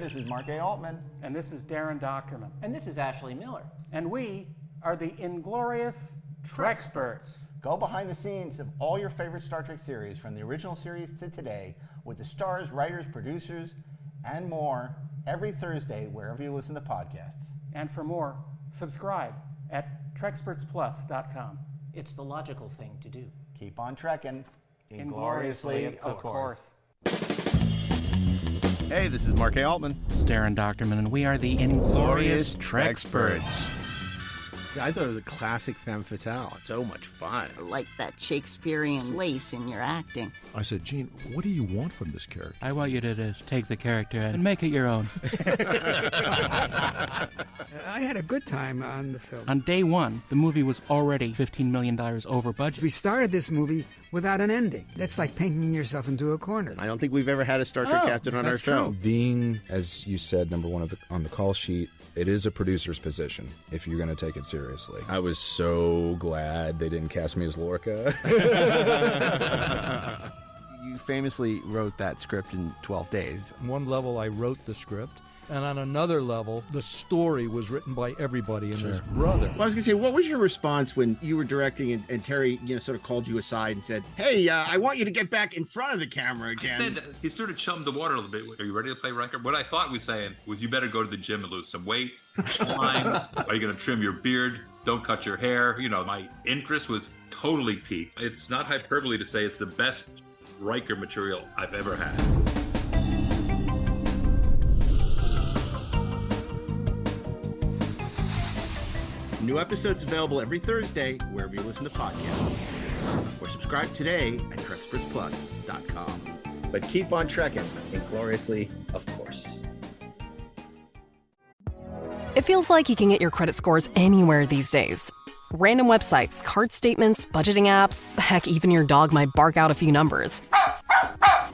this is Mark A. Altman. And this is Daren Dochterman. And this is Ashley Miller. And we are the Inglorious Treksperts. Go behind the scenes of all your favorite Star Trek series, from the original series to today, with the stars, writers, producers, and more, every Thursday, wherever you listen to podcasts. And for more, subscribe at TREKSPERTSPlus.com. It's the logical thing to do. Keep on trekking. Ingloriously, of course. Hey, this is Mark A. Altman. This is Daren Dochterman, and we are the Inglorious Treksperts. I thought it was a classic femme fatale. So much fun. Like that Shakespearean lace in your acting. I said, Gene, what do you want from this character? I want you to just take the character and make it your own. I had a good time on the film. On day one, the movie was already $15 million over budget. We started this movie without an ending. That's like painting yourself into a corner. I don't think we've ever had a Star Trek captain on our show. Being, as you said, number one on the call sheet, it is a producer's position if you're going to take it seriously. I was so glad they didn't cast me as Lorca. You famously wrote that script in 12 days. On one level, I wrote the script, and on another level, the story was written by everybody and his brother. Well, I was going to say, what was your response when you were directing and Terry, sort of called you aside and said, hey, I want you to get back in front of the camera again? I said, he sort of chummed the water a little bit. Are you ready to play Riker? What I thought he was saying was, you better go to the gym and lose some weight. Lines. Are you going to trim your beard? Don't cut your hair. My interest was totally piqued. It's not hyperbole to say it's the best Riker material I've ever had. New episodes available every Thursday, wherever you listen to podcasts. Or subscribe today at TREKSPERTSPlus.com. But keep on trekking, ingloriously, of course. It feels like you can get your credit scores anywhere these days. Random websites, card statements, budgeting apps, heck, even your dog might bark out a few numbers.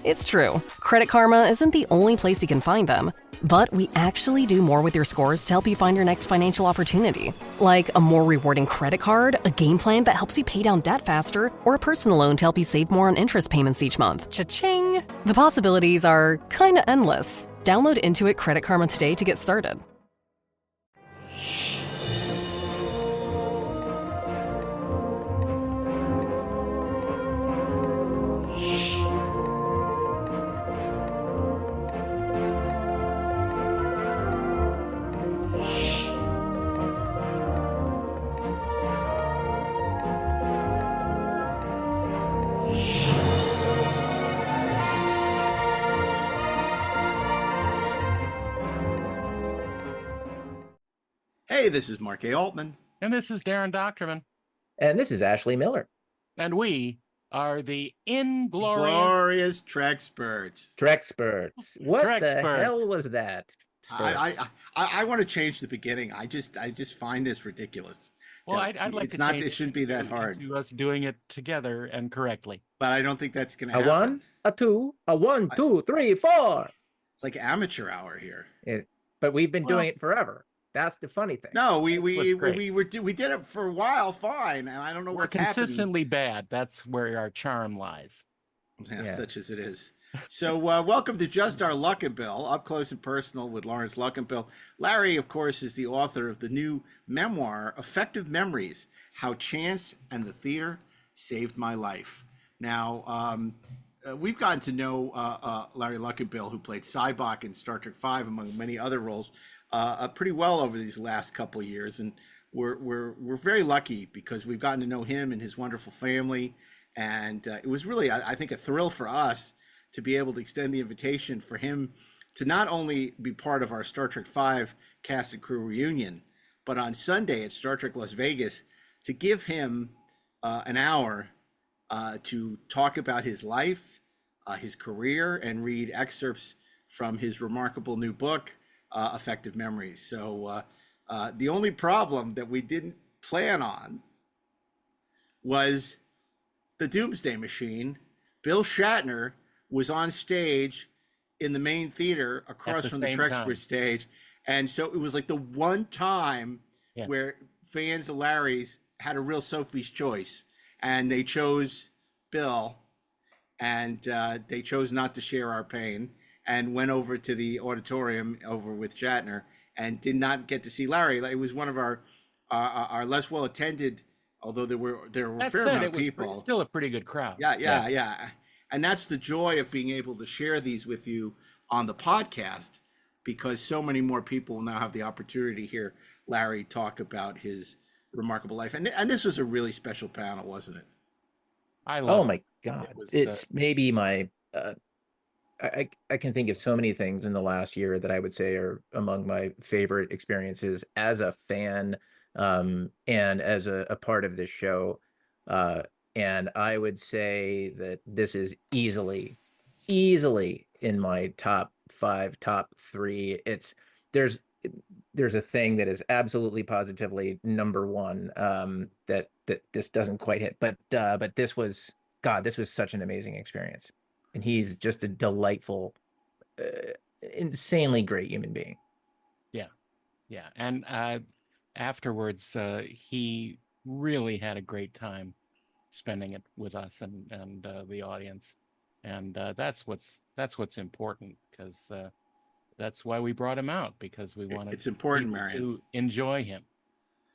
It's true. Credit Karma isn't the only place you can find them. But we actually do more with your scores to help you find your next financial opportunity. Like a more rewarding credit card, a game plan that helps you pay down debt faster, or a personal loan to help you save more on interest payments each month. Cha-ching! The possibilities are kinda endless. Download Intuit Credit Karma today to get started. Hey, this is Mark A. Altman. And this is Daren Dochterman. And this is Ashley Miller. And we are the Inglorious Treksperts. Treksperts. What Treksperts. the hell was that? I want to change the beginning. I just find this ridiculous. Well, I'd like it's to not. change It shouldn't be that hard. to us doing it together and correctly. But I don't think that's going to A happen. one, a two, a 1, 2, 3, 4. It's like amateur hour here. But we've been doing it forever. That's the funny thing. No, we did it for a while, fine, and I don't know We're what's consistently bad. That's where our charm lies. Yeah, such as it is. So welcome to Just Our Luckinbill, up close and personal with Laurence Luckinbill. Larry, of course, is the author of the new memoir, Effective Memories, How Chance and the Theater Saved My Life. Now, we've gotten to know Larry Luckinbill, who played Sybok in Star Trek V, among many other roles, pretty well over these last couple of years, and we're very lucky because we've gotten to know him and his wonderful family, and it was really, I think, a thrill for us to be able to extend the invitation for him to not only be part of our Star Trek V cast and crew reunion, but on Sunday at Star Trek Las Vegas to give him an hour to talk about his life, his career, and read excerpts from his remarkable new book, Effective Memories. So the only problem that we didn't plan on was the Doomsday Machine. Bill Shatner was on stage in the main theater across from the Treksperts stage. And so it was like the one time where fans of Larry's had a real Sophie's choice, and they chose Bill, and they chose not to share our pain. and went over to the auditorium over with Shatner and did not get to see Larry. It was one of our less well attended, although there were a That fair said, amount it of was people. still a pretty good crowd. Yeah. And that's the joy of being able to share these with you on the podcast, because so many more people will now have the opportunity to hear Larry talk about his remarkable life. And this was a really special panel, wasn't it? I love Oh my it. God. It was, It's maybe my, I can think of so many things in the last year that I would say are among my favorite experiences as a fan, and as a part of this show. And I would say that this is easily in my top 5, top 3. There's there's a thing that is absolutely positively number 1, that this doesn't quite hit, but this was such an amazing experience, and he's just a delightful, insanely great human being. Yeah. And afterwards, he really had a great time spending it with us and the audience. And that's what's important, because that's why we brought him out, because we wanted It's important, people Marion, to enjoy him.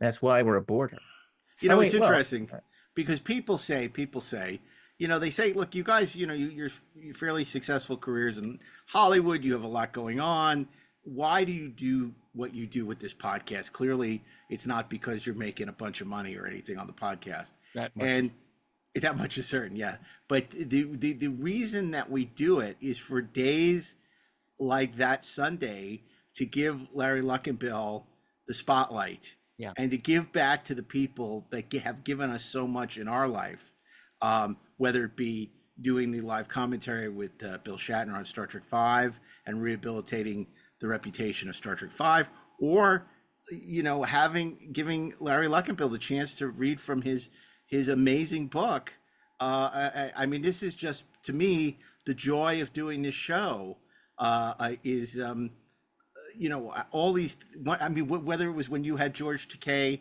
That's why we're aboard him. It's interesting because people say, they say, look, you guys, you're fairly successful careers in Hollywood. You have a lot going on. Why do you do what you do with this podcast? Clearly, it's not because you're making a bunch of money or anything on the podcast. That much is certain, yeah. But the reason that we do it is for days like that Sunday to give Larry Luckinbill the spotlight, and to give back to the people that have given us so much in our life, whether it be doing the live commentary with Bill Shatner on Star Trek V and rehabilitating the reputation of Star Trek V, or giving Larry Luckinbill the chance to read from his amazing book. I mean, this is just, to me, the joy of doing this show is all these. I mean, whether it was when you had George Takei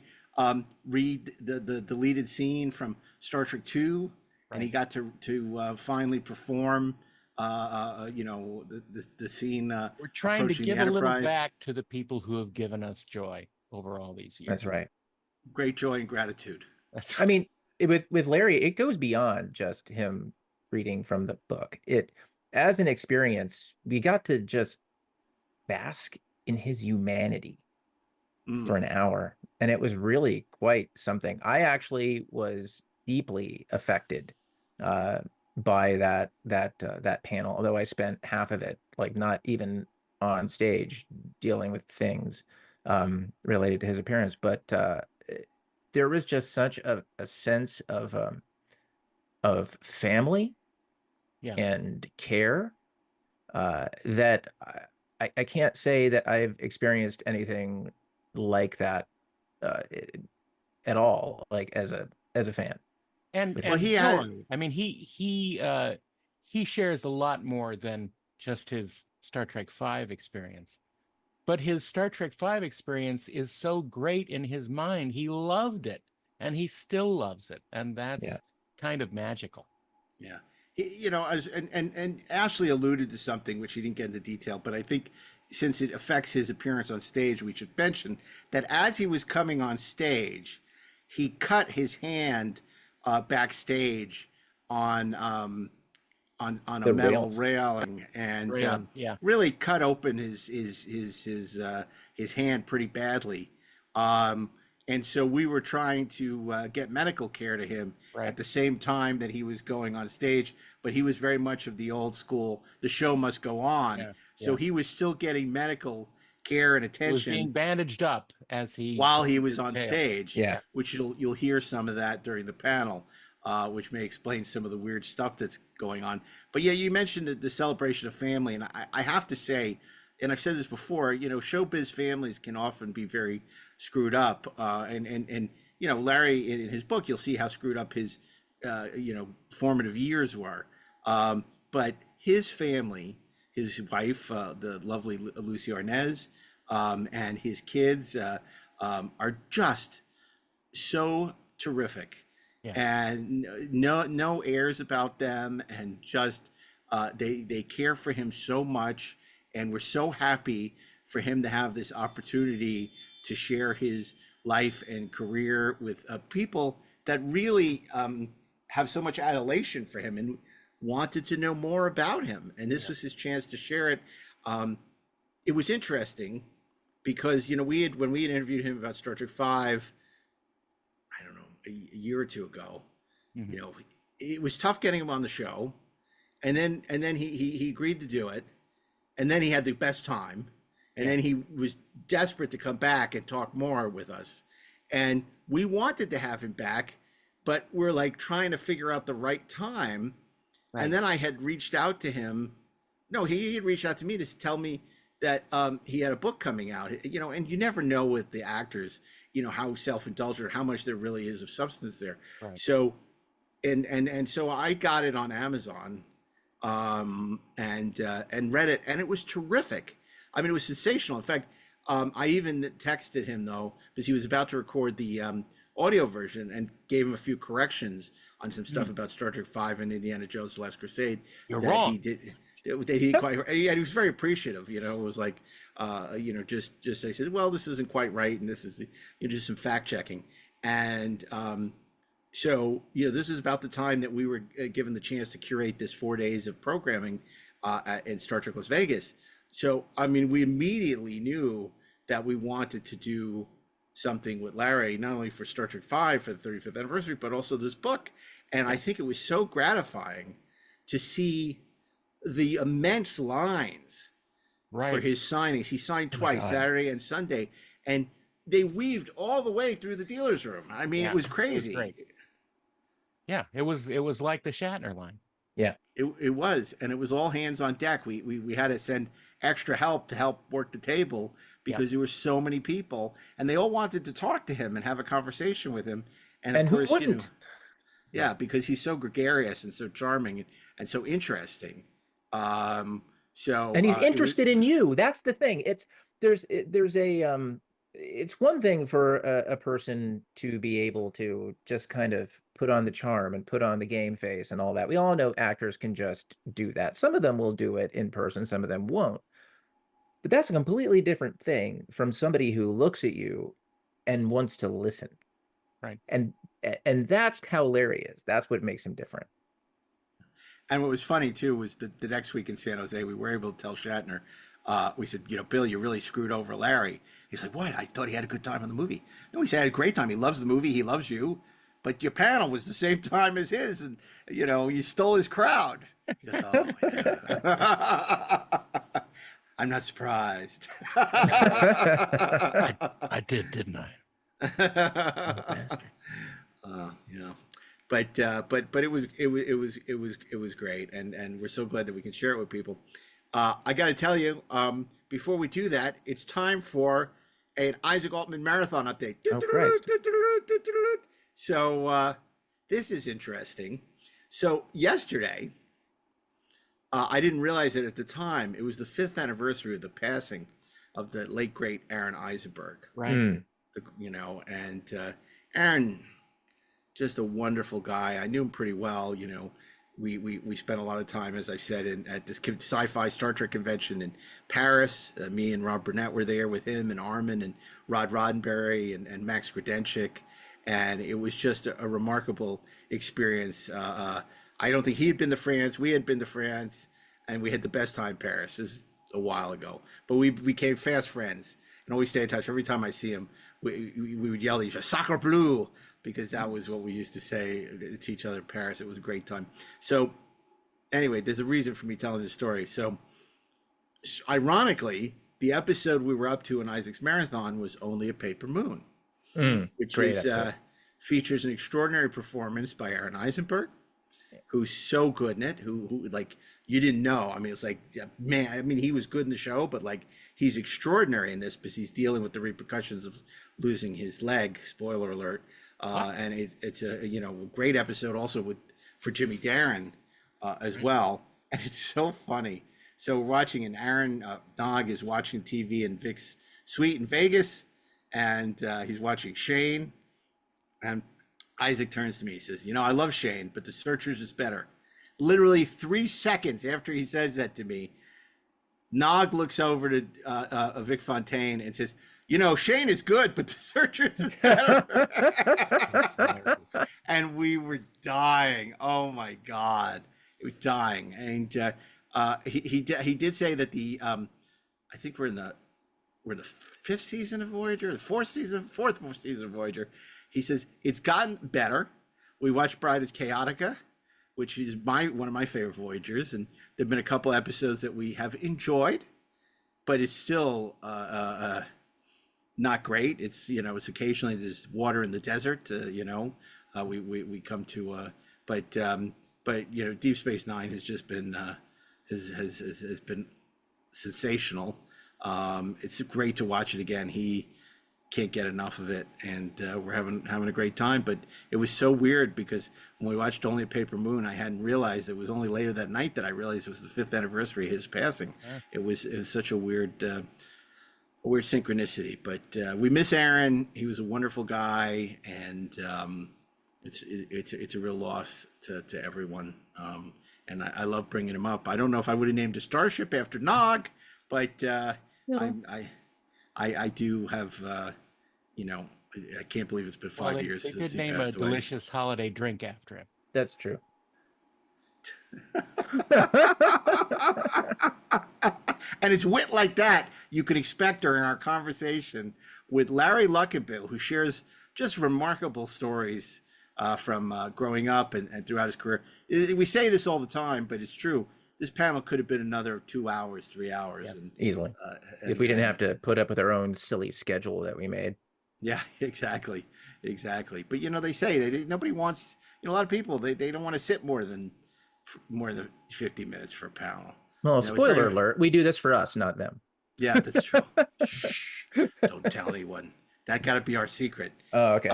read the deleted scene from Star Trek II, and he got to finally perform the scene. We're trying to give a little back to the people who have given us joy over all these years. That's right. Great joy and gratitude. That's right. I mean, with Larry, it goes beyond just him reading from the book. As an experience, we got to just bask in his humanity for an hour, and it was really quite something. I actually was deeply affected by that panel, although I spent half of it, like, not even on stage dealing with things related to his appearance. But there was just such a sense of family and care that I can't say that I've experienced anything like that at all, like as a fan. And he shares a lot more than just his Star Trek V experience. But his Star Trek V experience is so great in his mind. He loved it, and he still loves it, and that's kind of magical. Yeah. And Ashley alluded to something which he didn't get into detail, but I think since it affects his appearance on stage, we should mention that as he was coming on stage, he cut his hand backstage on a metal railing, and really cut open his hand pretty badly. And so we were trying to get medical care to him at the same time that he was going on stage, but he was very much of the old school, the show must go on. So he was still getting medical care and attention. He was being bandaged up while he was on stage, which you'll hear some of that during the panel, which may explain some of the weird stuff that's going on. But yeah, you mentioned the celebration of family, and I have to say, and I've said this before, showbiz families can often be very screwed up, and Larry, in his book, you'll see how screwed up his formative years were, but his family, his wife, the lovely Lucy Arnaz, and his kids are just so terrific, and no airs about them, and just They care for him so much, and we're so happy for him to have this opportunity to share his life and career with people that really have so much adulation for him and wanted to know more about him. And this was his chance to share it. It was interesting because, when we had interviewed him about Star Trek V, I don't know, a year or two ago, it was tough getting him on the show. And then he agreed to do it. And then he had the best time. And then he was desperate to come back and talk more with us. And we wanted to have him back, but we're like trying to figure out the right time. Right. And then I had reached out to him. No, he had reached out to me to tell me that he had a book coming out, and you never know with the actors, how self-indulgent or how much there really is of substance there. Right. So, and so I got it on Amazon and read it, and it was terrific. I mean, it was sensational. In fact, I even texted him, though, because he was about to record the audio version, and gave him a few corrections on some stuff about Star Trek V and Indiana Jones: The Last Crusade. You're wrong. He was very appreciative. It was like, just I said, well, this isn't quite right, and this is just some fact checking. And so this is about the time that we were given the chance to curate this 4 days of programming in Star Trek Las Vegas. So, I mean, we immediately knew that we wanted to do something with Larry, not only for Star Trek V for the 35th anniversary, but also this book. And I think it was so gratifying to see the immense lines for his signings. He signed twice, Saturday and Sunday, and they weaved all the way through the dealer's room. I mean, it was crazy. It was great. Yeah, it was like the Shatner line. Yeah, it was, and it was all hands on deck. We had to send extra help to help work the table because there were so many people, and they all wanted to talk to him and have a conversation with him. And of course, who wouldn't? Because he's so gregarious and so charming and so interesting. And he's interested in you. That's the thing. It's one thing for a person to be able to just kind of put on the charm and put on the game face and all that. We all know actors can just do that. Some of them will do it in person, some of them won't. But that's a completely different thing from somebody who looks at you and wants to listen. Right. And that's how Larry is. That's what makes him different. And what was funny too was the next week in San Jose, we were able to tell Shatner, we said, Bill, you really screwed over Larry. He's like, what? I thought he had a good time on the movie. No, he said he had a great time. He loves the movie. He loves you. But your panel was the same time as his. And, you stole his crowd. He goes, oh, my God. I'm not surprised. I did, didn't I? But it was great. And we're so glad that we can share it with people. I got to tell you, before we do that, it's time for an Isaac Altman marathon update. Oh, Christ. So this is interesting. So yesterday, I didn't realize it at the time. It was the 5th anniversary of the passing of the late, great Aaron Eisenberg. Right. Aaron, just a wonderful guy. I knew him pretty well. We spent a lot of time, as I said, at this sci-fi Star Trek convention in Paris. Me and Rob Burnett were there with him and Armin and Rod Roddenberry and Max Grudenchik. And it was just a remarkable experience. I don't think he had been to France. We had been to France, and we had the best time in Paris. This is a while ago. But we became fast friends and always stay in touch. Every time I see him, we would yell at each other, Sacre Bleu, because that was what we used to say to each other in Paris. It was a great time. So anyway, there's a reason for me telling this story. So ironically, the episode we were up to in Isaac's Marathon was Only a Paper Moon, which features an extraordinary performance by Aaron Eisenberg, who's so good in it, who like, you didn't know. I mean, it's like, man, I mean, he was good in the show, but like, he's extraordinary in this because he's dealing with the repercussions of losing his leg, spoiler alert. And it's a great episode also for Jimmy Darren as well, and it's so funny. So we're watching, and Aaron Nog is watching TV in Vic's suite in Vegas, and he's watching Shane, and Isaac turns to me. He says, "I love Shane, but The Searchers is better." literally 3 seconds after he says that to me, Nog looks over to Vic Fontaine and says, "You know, Shane is good, but the Searchers is better." And we were dying. Oh my God, it was dying. And he did say that I think we're in the fifth season of Voyager, the fourth season of Voyager. He says it's gotten better. We watched Bride of Chaotica, which is one of my favorite Voyagers, and there've been a couple episodes that we have enjoyed, but it's still not great. It's it's occasionally there's water in the desert. We come to, but Deep Space Nine has just been has been sensational. It's great to watch it again. He can't get enough of it, and we're having a great time. But it was so weird because when we watched Only a Paper Moon, I hadn't realized it was only later that night that I realized it was the 5th anniversary of his passing. Yeah. It was such a weird synchronicity. But we miss Aaron. He was a wonderful guy, and it's a real loss to everyone. And I love bringing him up. I don't know if I would have named a starship after Nog, but I do have, I can't believe it's been 5 years since he passed away. They did name a delicious holiday drink after him. That's true. And it's wit like that you can expect during our conversation with Larry Luckinbill, who shares just remarkable stories from growing up and throughout his career. We say this all the time, but it's true. This panel could have been another 2 hours, 3 hours. Yeah, easily. If we didn't have to put up with our own silly schedule that we made. Yeah, exactly. But, they say nobody wants, a lot of people, they don't want to sit more than 50 minutes for a panel. Well, spoiler alert, we do this for us, not them. Yeah, that's true. Shh, don't tell anyone. That got to be our secret. Oh, okay.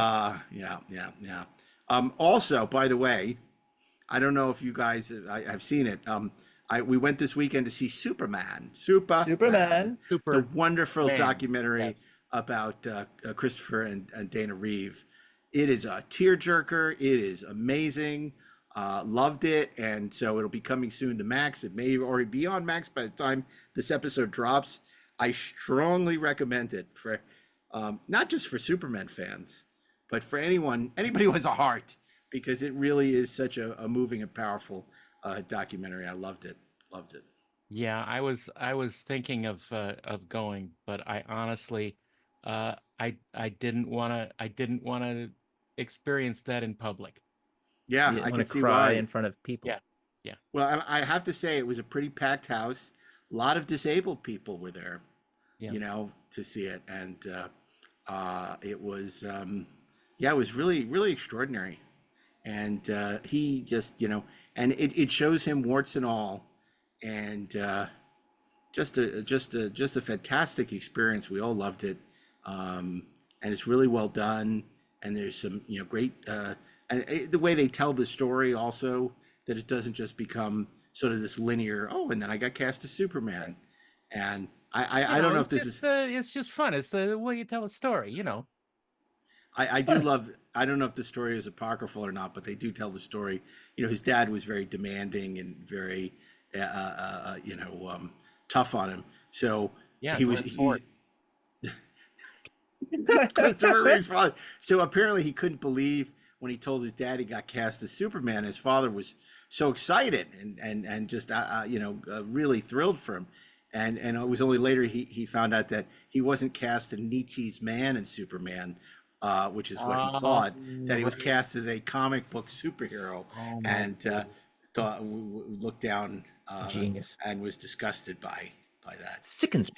Yeah. Also, by the way, I don't know if you guys, I've seen it. We went this weekend to see Superman, the wonderful documentary about Christopher and Dana Reeve. It is a tearjerker. It is amazing. Loved it, and so it'll be coming soon to Max. It may already be on Max by the time this episode drops. I strongly recommend it for not just for Superman fans, but for anybody who has a heart, because it really is such a moving and powerful documentary. I loved it. Yeah, I was thinking of going, but I honestly, I didn't want to experience that in public. Yeah, I can see cry why. in front of people. Yeah. Well, and I have to say it was a pretty packed house. A lot of disabled people were there, to see it, and it was, it was really, really extraordinary. And he just, and it shows him warts and all, and just a fantastic experience. We all loved it, and it's really well done. And there's some, great, and the way they tell the story also, that it doesn't just become sort of this linear. Oh, and then I got cast as Superman, and I don't know if this is. It's just fun. It's the way you tell a story, I do love. I don't know if the story is apocryphal or not, but they do tell the story. His dad was very demanding and very, tough on him. So he was. Christopher Reeve's father. So apparently he couldn't believe when he told his dad he got cast as Superman. His father was so excited and just really thrilled for him. And it was only later he found out that he wasn't cast in Nietzsche's Man and Superman, which is what he thought, that he was cast as a comic book superhero, and looked down genius and was disgusted by that. Sickens me.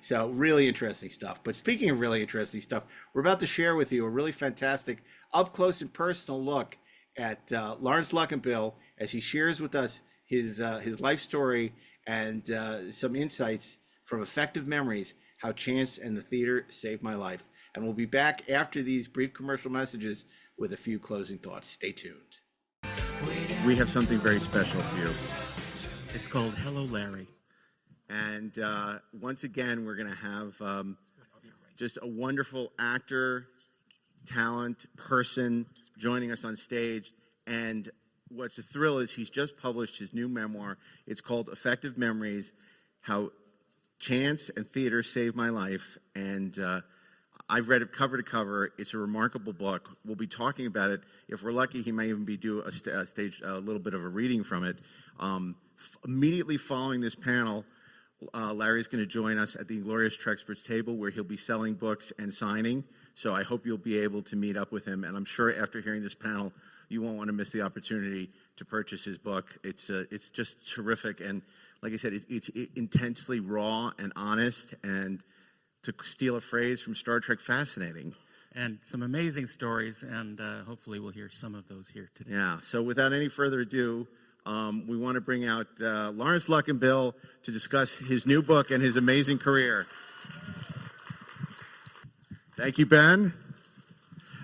So really interesting stuff. But speaking of really interesting stuff, we're about to share with you a really fantastic up close and personal look at Laurence Luckinbill as he shares with us his life story and some insights from Effective Memories, How Chance and the Theater Saved My Life. And we'll be back after these brief commercial messages with a few closing thoughts. Stay tuned. We have something very special for you. It's called Hello, Larry. And once again, we're going to have just a wonderful actor, talent, person joining us on stage. And what's a thrill is he's just published his new memoir. It's called Effective Memories, How Chance and Theater Saved My Life. And I've read it cover to cover. It's a remarkable book. We'll be talking about it. If we're lucky, he may even be do a little bit of a reading from it. Immediately following this panel, Larry's going to join us at the Inglorious Treksperts table, where he'll be selling books and signing. So I hope you'll be able to meet up with him. And I'm sure after hearing this panel, you won't want to miss the opportunity to purchase his book. It's just terrific. And like I said, it's intensely raw and honest, and to steal a phrase from Star Trek, fascinating. And some amazing stories, and hopefully we'll hear some of those here today. Yeah, so without any further ado, we want to bring out Laurence Luckinbill to discuss his new book and his amazing career. Thank you, Ben.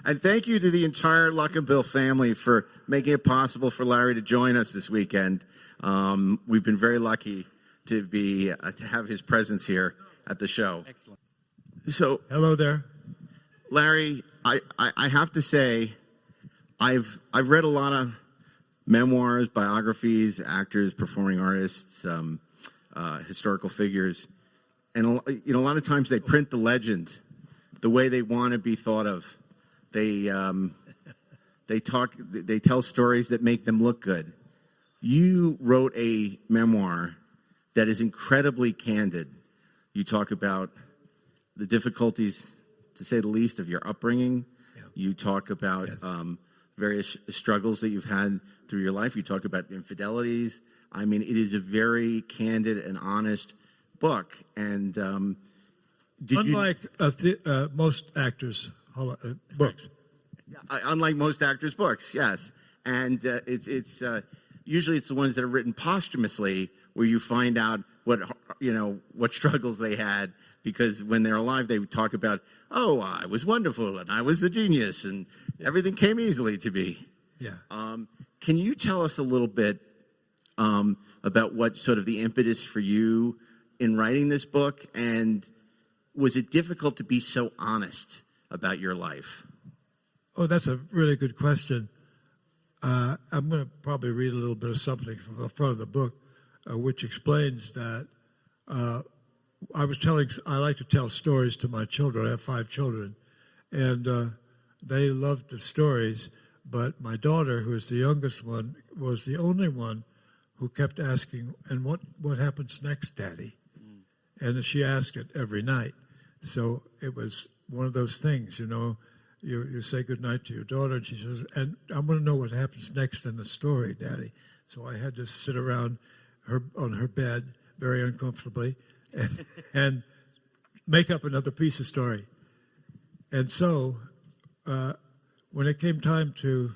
And thank you to the entire Luckinbill family for making it possible for Larry to join us this weekend. We've been very lucky to have his presence here at the show. Excellent. So, hello there, Larry. I have to say, I've read a lot of memoirs, biographies, actors, performing artists, historical figures, and a lot of times they print the legend the way they want to be thought of. They tell stories that make them look good. You wrote a memoir that is incredibly candid. You talk about the difficulties, to say the least, of your upbringing. Yeah. You talk about various struggles that you've had through your life. You talk about infidelities. I mean, it is a very candid and honest book. And unlike most actors' books. Yeah, unlike most actors' books, yes. And it's usually it's the ones that are written posthumously, where you find out what struggles they had, because when they're alive, they would talk about, oh, I was wonderful and I was a genius and everything came easily to me. Yeah. Can you tell us a little bit about what sort of the impetus for you in writing this book, and was it difficult to be so honest about your life? Oh, that's a really good question. I'm going to probably read a little bit of something from the front of the book, which explains that I like to tell stories to my children. I have 5 children, and they loved the stories, but my daughter, who is the youngest one, was the only one who kept asking, and what happens next, Daddy? And she asked it every night. So it was one of those things, you say goodnight to your daughter, and she says, and I want to know what happens next in the story, Daddy. So I had to sit around on her bed very uncomfortably and make up another piece of story. And so when it came time to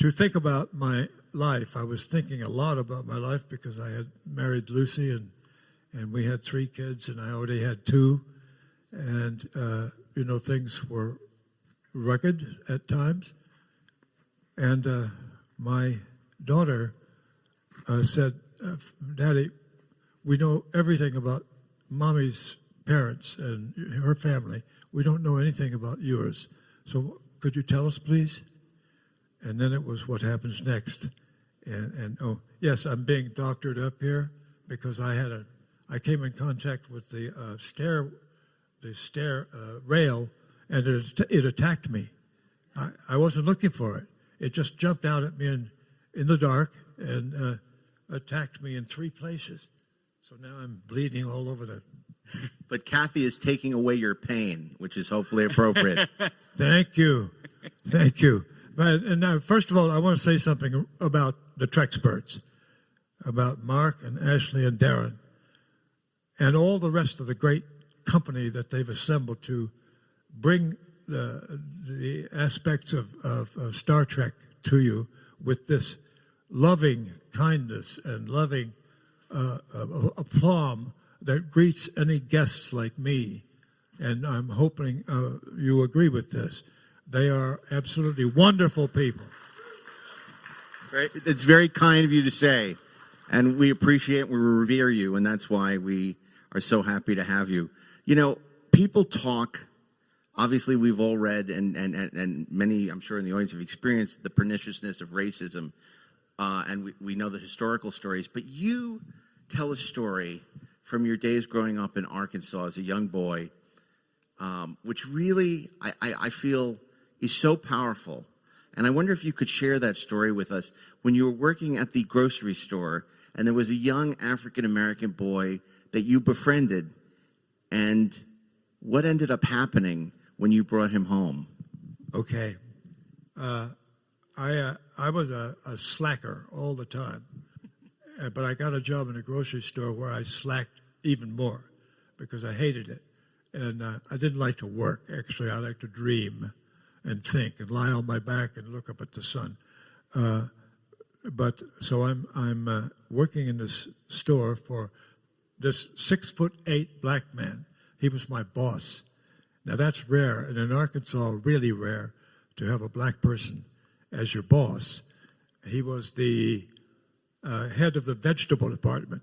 think about my life, I was thinking a lot about my life, because I had married Lucy, and we had 3 kids, and I already had 2. And, things were rugged at times. And my daughter said, Daddy, we know everything about Mommy's parents and her family. We don't know anything about yours. So could you tell us, please? And then it was what happens next. And oh, yes, I'm being doctored up here because I came in contact with the stair rail, and it attacked me. I wasn't looking for it. It just jumped out at me in the dark and attacked me in 3 places. So now I'm bleeding all over the... But Kathy is taking away your pain, which is hopefully appropriate. Thank you. Thank you. And now, first of all, I want to say something about the Treksperts, about Mark and Ashley and Darren, and all the rest of the great company that they've assembled to bring the aspects of Star Trek to you with this loving kindness and loving aplomb that greets any guests like me. And I'm hoping you agree with this. They are absolutely wonderful people. It's very kind of you to say, and we appreciate, we revere you, and that's why we are so happy to have you. People talk obviously we've all read and many, I'm sure, in the audience have experienced the perniciousness of racism, and we know the historical stories. But you tell a story from your days growing up in Arkansas as a young boy, which really I feel is so powerful. And I wonder if you could share that story with us when you were working at the grocery store and there was a young African-American boy that you befriended, and what ended up happening when you brought him home? Okay. I was a slacker all the time, but I got a job in a grocery store where I slacked even more because I hated it. And I didn't like to work. Actually, I like to dream and think and lie on my back and look up at the sun. But so I'm working in this store for this 6'8" black man. He was my boss. Now that's rare, and in Arkansas, really rare to have a black person as your boss. He was the head of the vegetable department,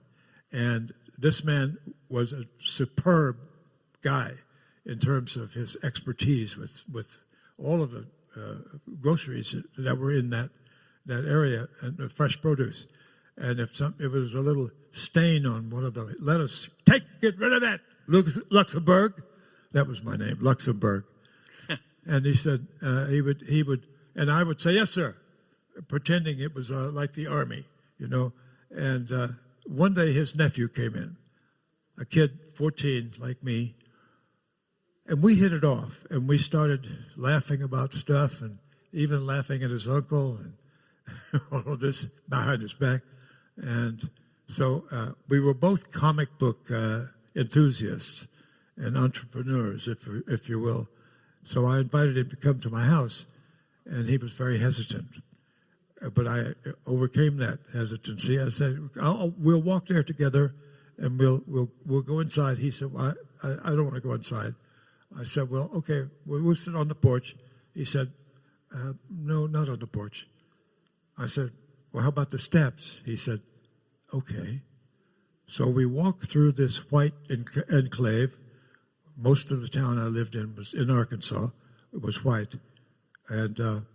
and this man was a superb guy in terms of his expertise with all of the groceries that were in that area and the fresh produce. And if it was a little stain on one of the lettuce, get rid of that, Luxembourg. That was my name, Luxembourg. And he said he would, and I would say, yes, sir, pretending it was like the army, you know. And one day his nephew came in, a kid, 14, like me, and we hit it off, and we started laughing about stuff and even laughing at his uncle and all of this behind his back. And so we were both comic book enthusiasts and entrepreneurs, if you will. So I invited him to come to my house, and he was very hesitant. But I overcame that hesitancy. I said, we'll walk there together, and we'll go inside. He said, well, I don't want to go inside. I said, well, okay, we'll sit on the porch. He said, no, not on the porch. I said, well, how about the steps? He said, okay. So we walked through this white enclave. Most of the town I lived in was in Arkansas. It was white. And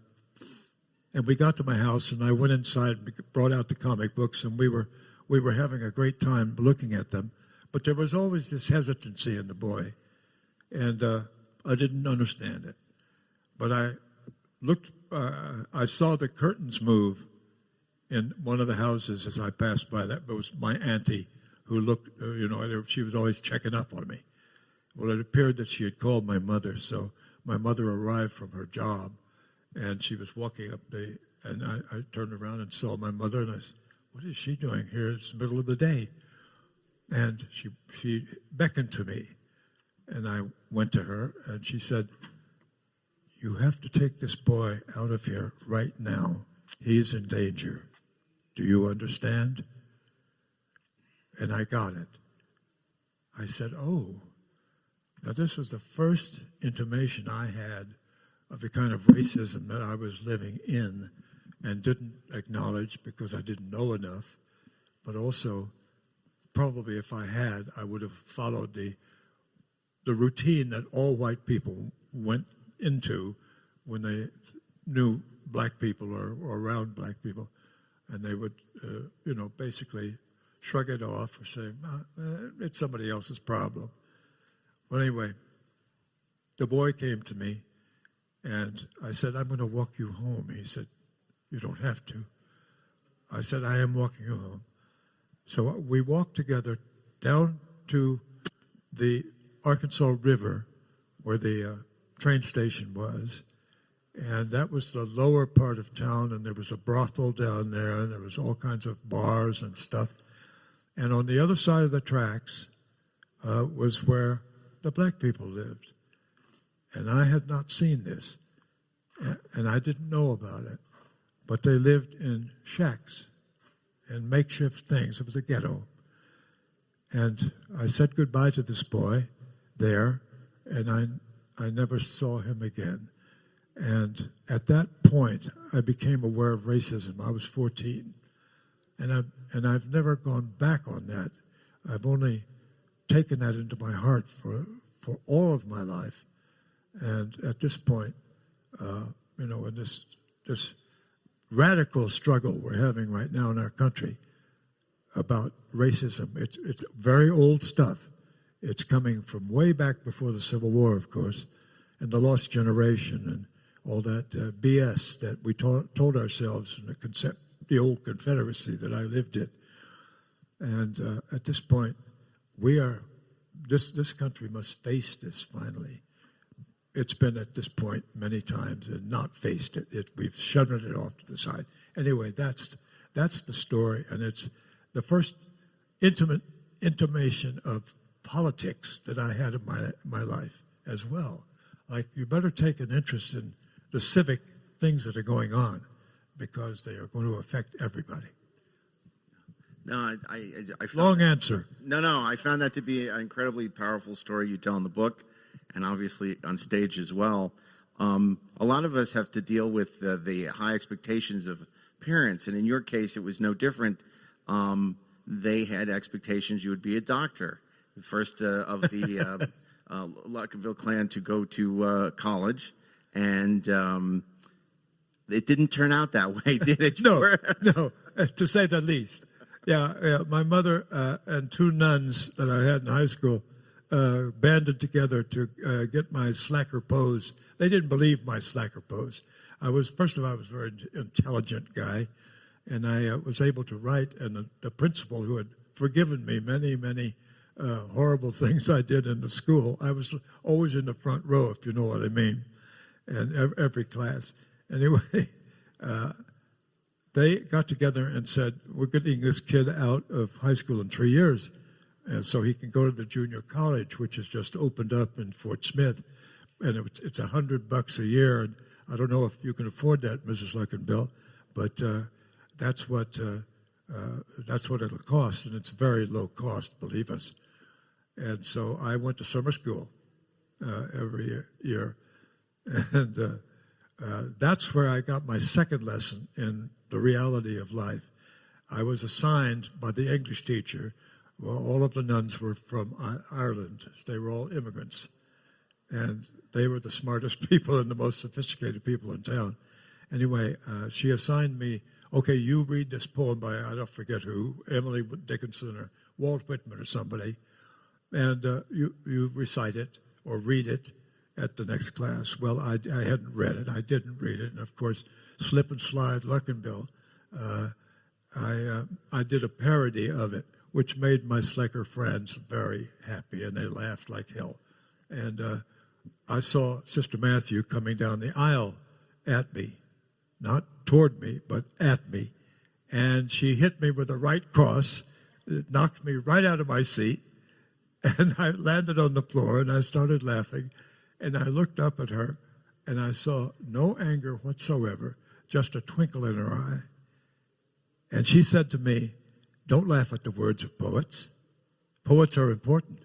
we got to my house, and I went inside and brought out the comic books, and we were having a great time looking at them. But there was always this hesitancy in the boy, and I didn't understand it. But I looked, I saw the curtains move in one of the houses as I passed by. That was my auntie who looked, she was always checking up on me. Well, it appeared that she had called my mother, so my mother arrived from her job, and she was walking up and I turned around and saw my mother, and I said, what is she doing here? It's the middle of the day. And she beckoned to me, and I went to her, and she said, you have to take this boy out of here right now. He's in danger. Do you understand? And I got it. I said, oh. Now, this was the first intimation I had of the kind of racism that I was living in and didn't acknowledge because I didn't know enough, but also probably if I had, I would have followed the routine that all white people went into when they knew black people or around black people, and they would, basically shrug it off or say, it's somebody else's problem. Well, anyway, the boy came to me, and I said, I'm going to walk you home. He said, you don't have to. I said, I am walking you home. So we walked together down to the Arkansas River where the train station was, and that was the lower part of town, and there was a brothel down there, and there was all kinds of bars and stuff. And on the other side of the tracks was where the black people lived. And I had not seen this, and I didn't know about it, but they lived in shacks and makeshift things. It was a ghetto. And I said goodbye to this boy there, and I never saw him again. And at that point, I became aware of racism. I was 14, and I've never gone back on that. I've only taken that into my heart for all of my life, And at this point, in this radical struggle we're having right now in our country about racism, it's very old stuff. It's coming from way back before the Civil War, of course, and the Lost Generation and all that BS that we told ourselves in the old Confederacy that I lived in. And at this point, this country must face this finally. It's been at this point many times and not faced it. We've shoved it off to the side. Anyway, that's the story, and it's the first intimation of politics that I had in my life as well. Like, you better take an interest in the civic things that are going on because they are going to affect everybody. No, I long answer. No, I found that to be an incredibly powerful story you tell in the book, and obviously on stage as well. A lot of us have to deal with the high expectations of parents, and in your case, it was no different. They had expectations you would be a doctor, the first of the Luckinbill clan to go to college, and it didn't turn out that way, did it? No, to say the least. Yeah, my mother and two nuns that I had in high school banded together to get my slacker pose. They didn't believe my slacker pose. First of all, I was a very intelligent guy, and I was able to write, and the principal, who had forgiven me many horrible things I did in the school, I was always in the front row, if you know what I mean, and every class. Anyway, they got together and said, we're getting this kid out of high school in 3 years, and so he can go to the junior college, which has just opened up in Fort Smith, and it's $100 a year. And I don't know if you can afford that, Mrs. Luckinbill, but that's what it'll cost, and it's very low cost, believe us. And so I went to summer school every year, and that's where I got my second lesson in the reality of life. I was assigned by the English teacher. Well, all of the nuns were from Ireland. They were all immigrants, and they were the smartest people and the most sophisticated people in town. Anyway, she assigned me, okay, you read this poem by, I don't forget who, Emily Dickinson or Walt Whitman or somebody, and you recite it or read it at the next class. Well, I hadn't read it. I didn't read it. And, of course, Slip and Slide Luckinbill, I did a parody of it, which made my slacker friends very happy, and they laughed like hell. And I saw Sister Matthew coming down the aisle at me, not toward me, but at me. And she hit me with a right cross. It knocked me right out of my seat, and I landed on the floor, and I started laughing. And I looked up at her, and I saw no anger whatsoever, just a twinkle in her eye. And she said to me, don't laugh at the words of poets. Poets are important.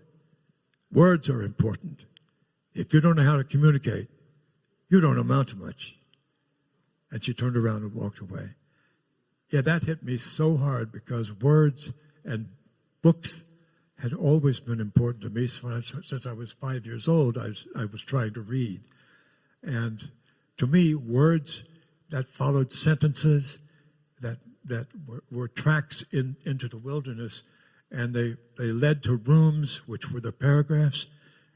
Words are important. If you don't know how to communicate, you don't amount to much. And she turned around and walked away. Yeah, that hit me so hard because words and books had always been important to me. Since I was 5 years old, I was trying to read. And to me, words that followed sentences that were tracks into the wilderness, and they led to rooms, which were the paragraphs,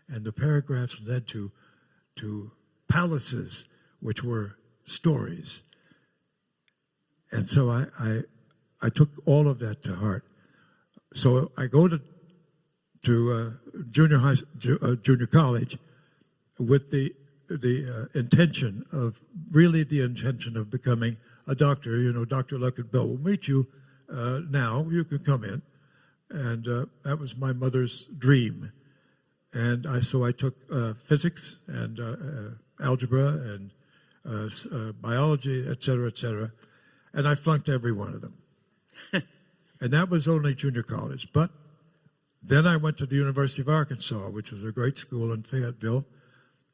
and the paragraphs led to palaces, which were stories. And so I took all of that to heart. So I go to junior college with the intention of becoming a doctor. You know, Dr. Luckinbill will meet you now. You can come in. And that was my mother's dream. And so I took physics and algebra and biology, et cetera, and I flunked every one of them. And that was only junior college. But then I went to the University of Arkansas, which was a great school in Fayetteville,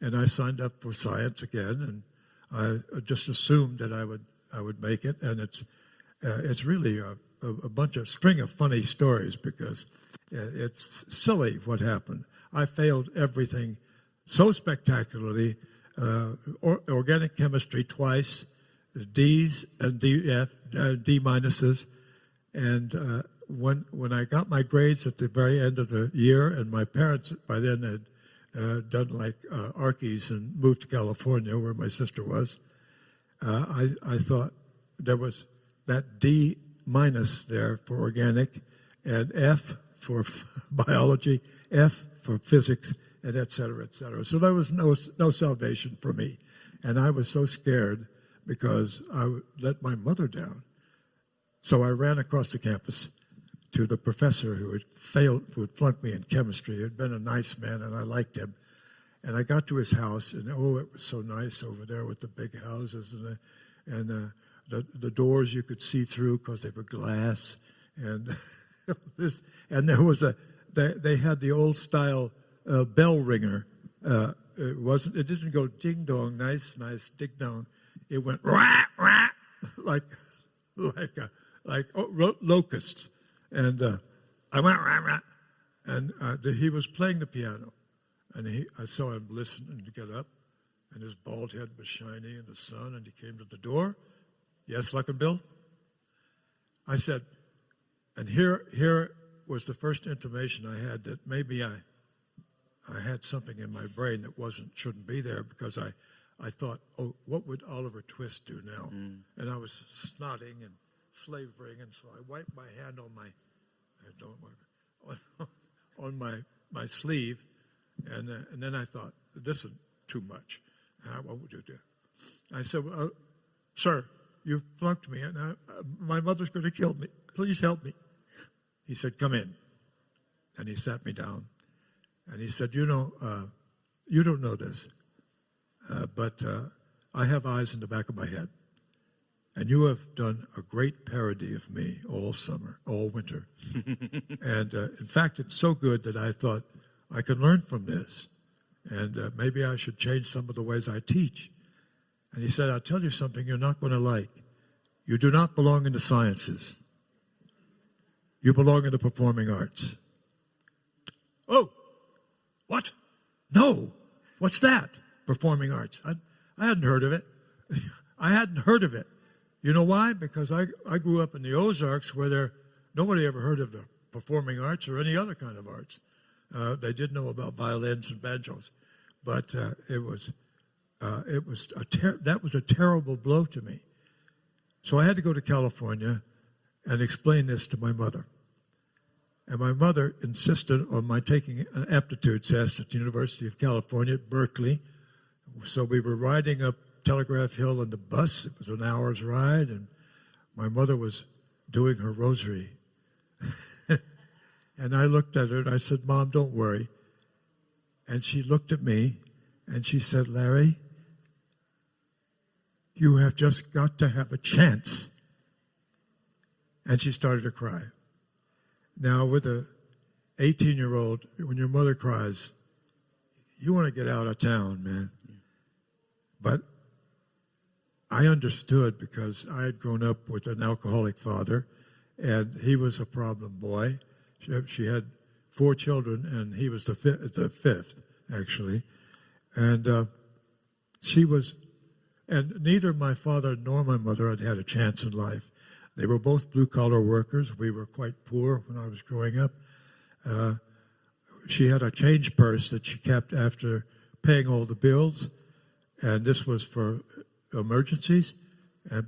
and I signed up for science again, and I just assumed that I would make it. And it's really a string of funny stories because it's silly what happened. I failed everything so spectacularly, organic chemistry twice, D's and D minuses, and when I got my grades at the very end of the year, and my parents by then had done like Archies and moved to California where my sister was, I thought there was that D minus there for organic, and F for biology, F for physics, and et cetera, et cetera. So there was no salvation for me. And I was so scared because I let my mother down. So I ran across the campus to the professor who had flunked me in chemistry. He had been a nice man, and I liked him. And I got to his house, and oh, it was so nice over there with the big houses and the doors you could see through because they were glass. And there was they had the old style bell ringer. It didn't go ding dong, nice, ding dong. It went rah, rah, like locusts. And I went rah, rah. And he was playing the piano. And I saw him listen and get up, and his bald head was shiny in the sun, and he came to the door. Yes, Luckinbill? I said, and here was the first intimation I had that maybe I had something in my brain that shouldn't be there, because I thought, oh, what would Oliver Twist do now? And I was snotting and flavoring, and so I wiped my hand on my sleeve. And then I thought, this is too much. I won't do that. I said, well, sir, you flunked me, and my mother's going to kill me. Please help me. He said, come in. And he sat me down. And he said, you don't know this, but I have eyes in the back of my head. And you have done a great parody of me all summer, all winter. And in fact, it's so good that I thought, I can learn from this, and maybe I should change some of the ways I teach. And he said, I'll tell you something you're not going to like. You do not belong in the sciences. You belong in the performing arts. Oh, what? No. What's that? Performing arts. I hadn't heard of it. I hadn't heard of it. You know why? Because I grew up in the Ozarks where nobody ever heard of the performing arts or any other kind of arts. They did know about violins and banjos, but that was a terrible blow to me. So I had to go to California and explain this to my mother. And my mother insisted on my taking an aptitude test at the University of California at Berkeley. So we were riding up Telegraph Hill on the bus. It was an hour's ride, and my mother was doing her rosary. And I looked at her and I said, Mom, don't worry. And she looked at me and she said, Larry, you have just got to have a chance. And she started to cry. Now, with an 18-year-old, when your mother cries, you want to get out of town, man. But I understood, because I had grown up with an alcoholic father, and he was a problem boy. She had 4 children, and he was the fifth, actually. And and neither my father nor my mother had had a chance in life. They were both blue-collar workers. We were quite poor when I was growing up. She had a change purse that she kept after paying all the bills, and this was for emergencies.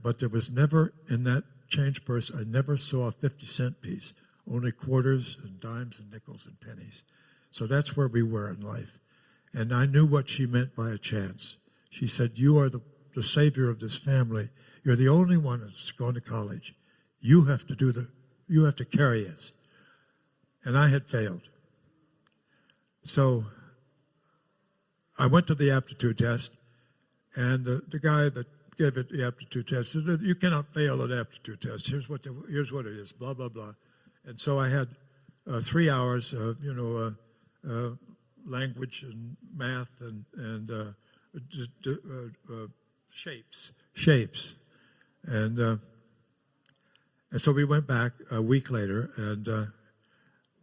But there was never, in that change purse, I never saw a 50-cent piece. Only quarters and dimes and nickels and pennies. So that's where we were in life. And I knew what she meant by a chance. She said, you are the savior of this family. You're the only one that's going to college. You have to carry us. And I had failed. So I went to the aptitude test, and the guy that gave it the aptitude test said, you cannot fail an aptitude test. Here's what it is, blah, blah, blah. And so I had 3 hours of, language and math and shapes. And so we went back a week later, and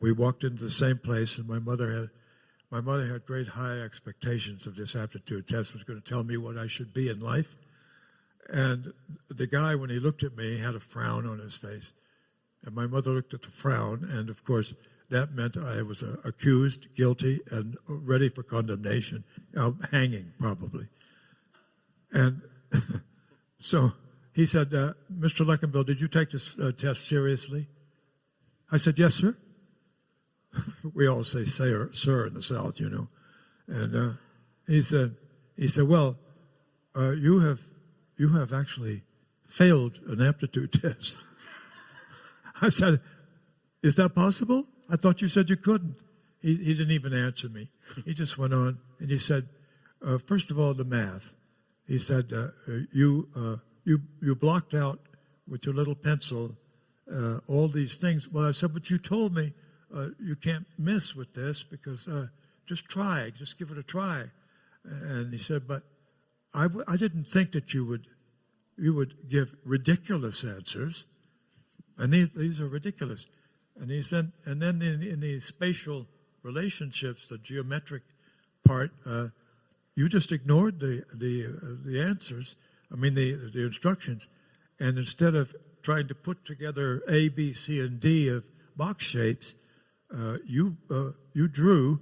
we walked into the same place, and my my mother had great high expectations of this aptitude test. Was going to tell me what I should be in life. And the guy, when he looked at me, had a frown on his face. And my mother looked at the frown, and of course, that meant I was accused, guilty, and ready for condemnation, hanging probably. And so he said, Mr. Luckinbill, did you take this test seriously? I said, yes, sir. We all say sir in the South, you know. And he said, well, you have actually failed an aptitude test. I said, is that possible? I thought you said you couldn't. He didn't even answer me. He just went on, and he said, first of all, the math. He said, you blocked out with your little pencil all these things. Well, I said, but you told me you can't miss with this because just try, just give it a try. And he said, but I didn't think that you would give ridiculous answers, and these are ridiculous. And he said, and then in the spatial relationships, the geometric part, you just ignored the answers. I mean the instructions, and instead of trying to put together A, B, C, and D of box shapes, you drew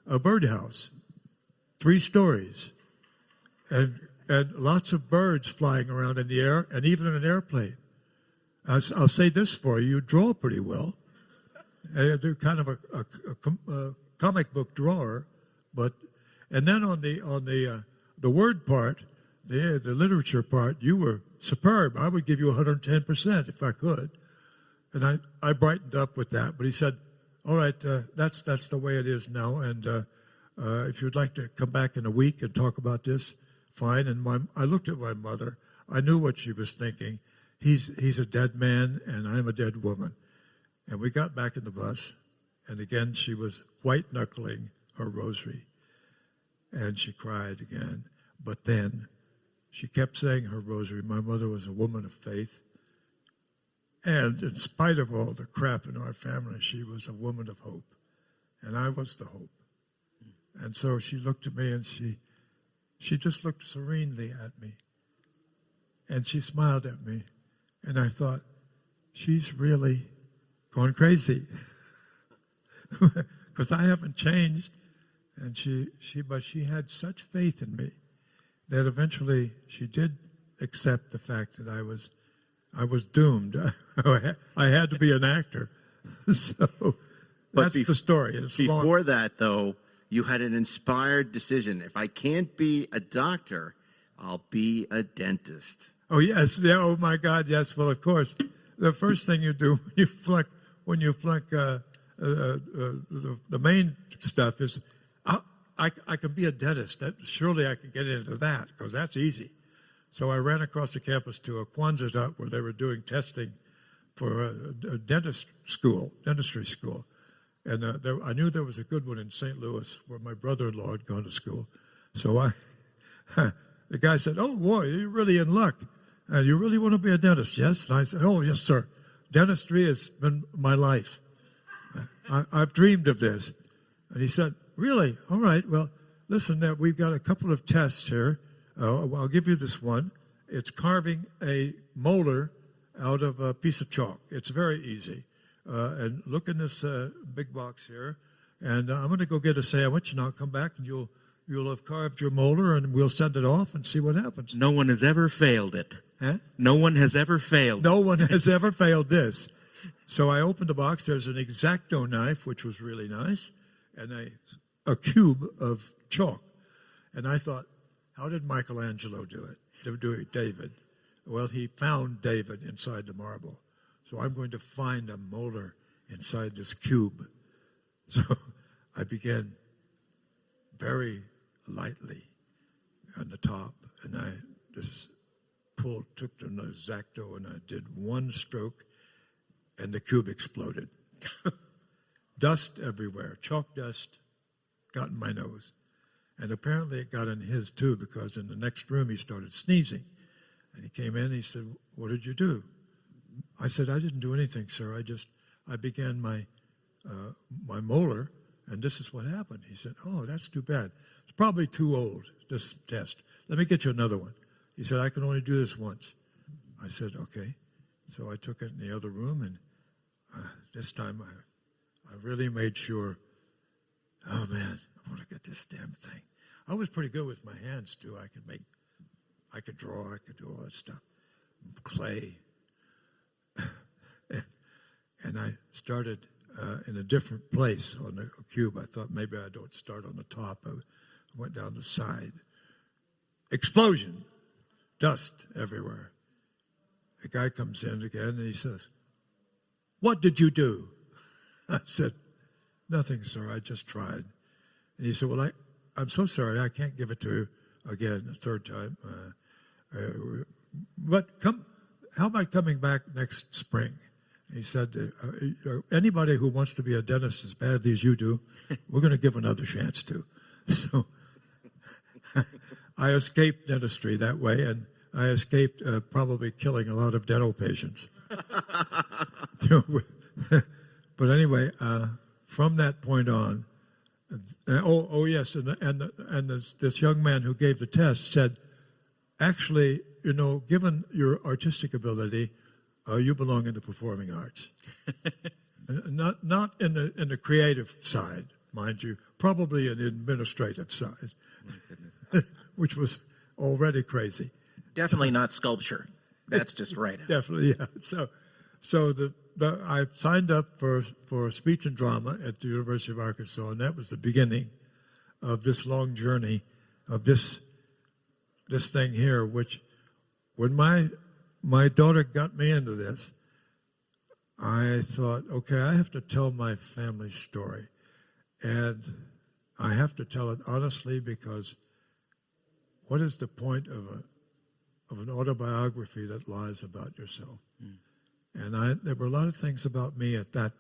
a birdhouse, 3 stories, and lots of birds flying around in the air, and even an airplane. I'll say this for you: you draw pretty well. They're kind of a comic book drawer, and then on the word part, the literature part, you were superb. I would give you 110% if I could, and I brightened up with that. But he said, "All right, that's the way it is now, and if you'd like to come back in a week and talk about this, fine." And I looked at my mother. I knew what she was thinking. He's a dead man, and I'm a dead woman. And we got back in the bus, and again she was white-knuckling her rosary, and she cried again. But then she kept saying her rosary. My mother was a woman of faith, and in spite of all the crap in our family, she was a woman of hope, and I was the hope. And so she looked at me, and she just looked serenely at me, and she smiled at me, and I thought, she's really going crazy because I haven't changed. And but she had such faith in me that eventually she did accept the fact that I was doomed. I had to be an actor. So that's the story. It's before that, though, you had an inspired decision. If I can't be a doctor, I'll be a dentist. Oh, yes. Yeah. Oh, my God. Yes. Well, of course, the first thing you do when you flunk the main stuff is, I can be a dentist. Surely I can get into that because that's easy. So I ran across the campus to a Quonset where they were doing testing for a dentistry school. And I knew there was a good one in St. Louis where my brother-in-law had gone to school. So the guy said, "Oh, boy, you're really in luck. You really want to be a dentist, yes?" And I said, "Oh, yes, sir. Dentistry has been my life. I've dreamed of this." And he said, "Really? All right. Well, listen, we've got a couple of tests here. I'll give you this one. It's carving a molar out of a piece of chalk. It's very easy. And look in this big box here. And I'm going to go get a sandwich, and I'll come back, and you'll have carved your molar, and we'll send it off and see what happens." No one has ever failed it. Huh? No one has ever failed. No one has ever failed this. So I opened the box. There's an X-Acto knife, which was really nice, and a cube of chalk. And I thought, how did Michelangelo do it? David. Well, he found David inside the marble. So I'm going to find a molar inside this cube. So I began very lightly on the top, and I took the X-Acto, and I did one stroke, and the cube exploded. Dust everywhere, chalk dust got in my nose. And apparently it got in his too, because in the next room he started sneezing. And he came in and he said, "What did you do?" I said, "I didn't do anything, sir. I began my molar, and this is what happened. He said, oh, that's too bad. It's probably too old, this test. Let me get you another one. He said, I can only do this once. I said, okay. So I took it in the other room, and this time I really made sure, oh, man, I want to get this damn thing. I was pretty good with my hands, too. I could draw, I could do all that stuff. Clay. And I started in a different place on the cube. I thought maybe I don't start on the top. I went down the side. Explosion. Dust everywhere. The guy comes in again and he says, what did you do? I said, nothing, sir. I just tried. And he said, well, I'm so sorry. I can't give it to you again a third time. But how about coming back next spring? He said, anybody who wants to be a dentist as badly as you do, we're going to give another chance to. So I escaped dentistry that way, and I escaped probably killing a lot of dental patients. But anyway, from that point on, yes, and this young man who gave the test said, actually, given your artistic ability, you belong in the performing arts. Not in the creative side, mind you, probably an administrative side, which was already crazy. Definitely not sculpture. That's just right. Definitely, yeah. So I signed up for speech and drama at the University of Arkansas, and that was the beginning of this long journey of this thing here, which when my daughter got me into this, I thought, okay, I have to tell my family story. And I have to tell it honestly, because what is the point of an autobiography that lies about yourself? And there were a lot of things about me at that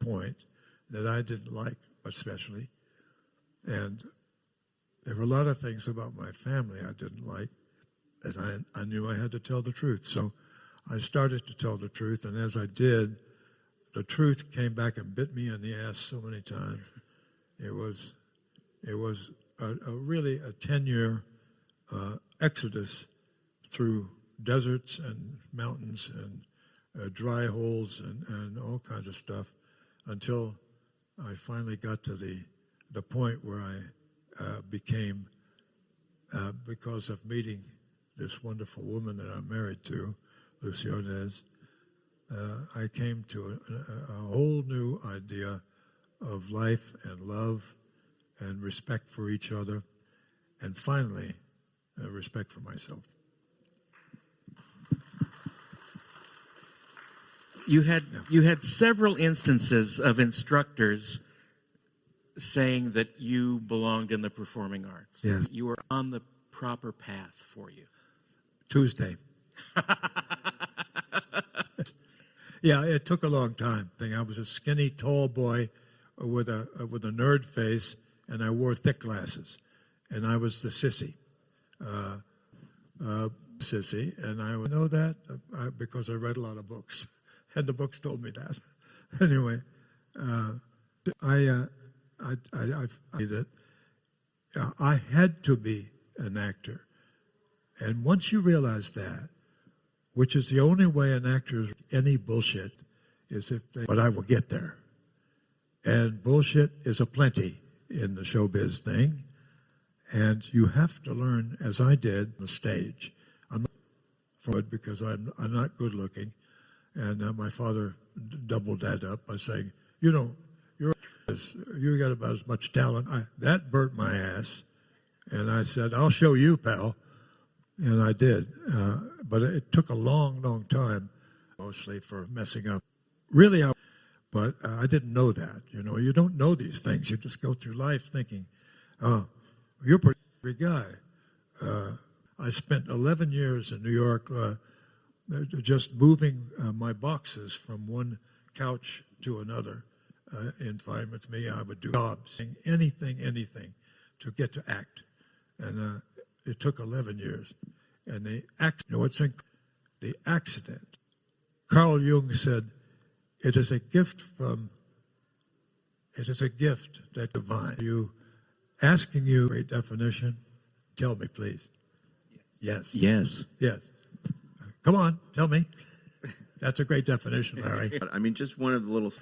point that I didn't like, especially. And there were a lot of things about my family I didn't like. And I knew I had to tell the truth. So I started to tell the truth, and as I did, the truth came back and bit me in the ass so many times. It was really a 10-year exodus through deserts and mountains and dry holes and all kinds of stuff until I finally got to the point where I became, because of meeting this wonderful woman that I'm married to, Lucy Ordez, I came to a whole new idea of life and love and respect for each other, and finally, respect for myself. You had several instances of instructors saying that you belonged in the performing arts. Yes. You were on the proper path for you. Tuesday. Yeah, it took a long time. I was a skinny, tall boy with a nerd face, and I wore thick glasses, and I was the sissy, and I would know that because I read a lot of books, and the books told me that. Anyway, I had to be an actor. And once you realize that, which is the only way an actor is any bullshit, is but I will get there. And bullshit is aplenty in the showbiz thing. And you have to learn, as I did, the stage. I'm not for it because I'm not good looking. And my father doubled that up by saying, you got about as much talent. That burnt my ass. And I said, I'll show you, pal. And I did. But it took a long, long time, mostly for messing up. Really, but I didn't know that. You don't know these things. You just go through life thinking, oh, you're a pretty big guy. I spent 11 years in New York just moving my boxes from one couch to another. In Fine With Me, I would do jobs, anything to get to act. And it took 11 years. And the accident, Carl Jung said, it is a gift from It is a gift that divine. You asking you a definition. Tell me, please. Yes. Yes. Yes. Come on, tell me. That's a great definition, Larry. I mean, just one of the little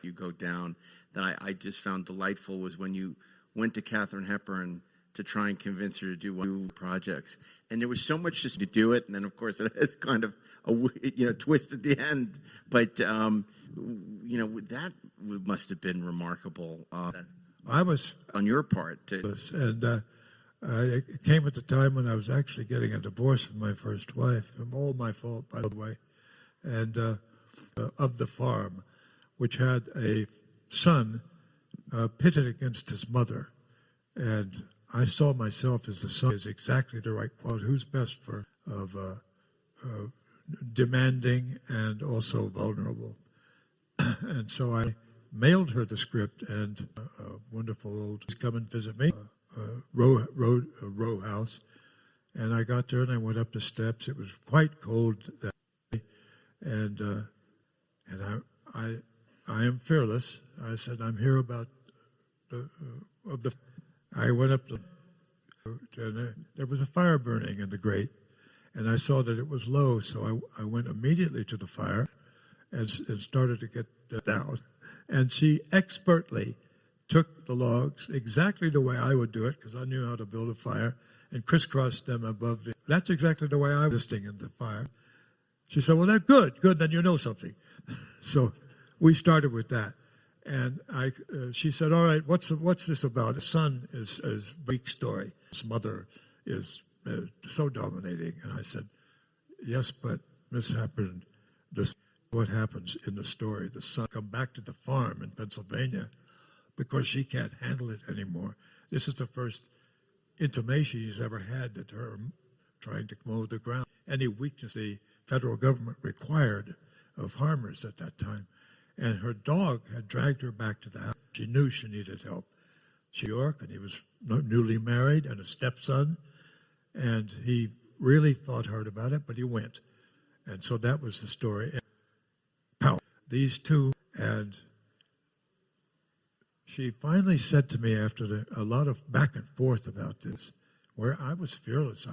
you go down that I just found delightful was when you went to Katharine Hepburn to try and convince her to do one projects, and there was so much just to do it, and then of course it has kind of a twist at the end. But that must have been remarkable. I was on your part, and it came at the time when I was actually getting a divorce from my first wife. All my fault, by the way, and of the farm, which had a son pitted against his mother, and I saw myself as the son is exactly the right quality. Who's best for demanding and also vulnerable? And so I mailed her the script, and a wonderful old come and visit me, row house, and I got there and I went up the steps. It was quite cold that day, and I am fearless. I said, I'm here about I went up and there was a fire burning in the grate, and I saw that it was low, so I went immediately to the fire and started to get down. And she expertly took the logs exactly the way I would do it, because I knew how to build a fire, and crisscrossed them above. That's exactly the way I was listing in the fire. She said, well, that's good, then you know something. So we started with that. And she said, all right, what's this about? His son is a weak story. His mother is so dominating. And I said, yes, but Miss Hepburn, what happens in the story? The son come back to the farm in Pennsylvania because she can't handle it anymore. This is the first intimation he's ever had that her trying to mow the ground. Any weakness the federal government required of farmers at that time. And her dog had dragged her back to the house. She knew she needed help. She New York, and he was newly married and a stepson, and he really thought hard about it, but he went. And so that was the story. And power. These two, and she finally said to me after a lot of back and forth about this, where I was fearless,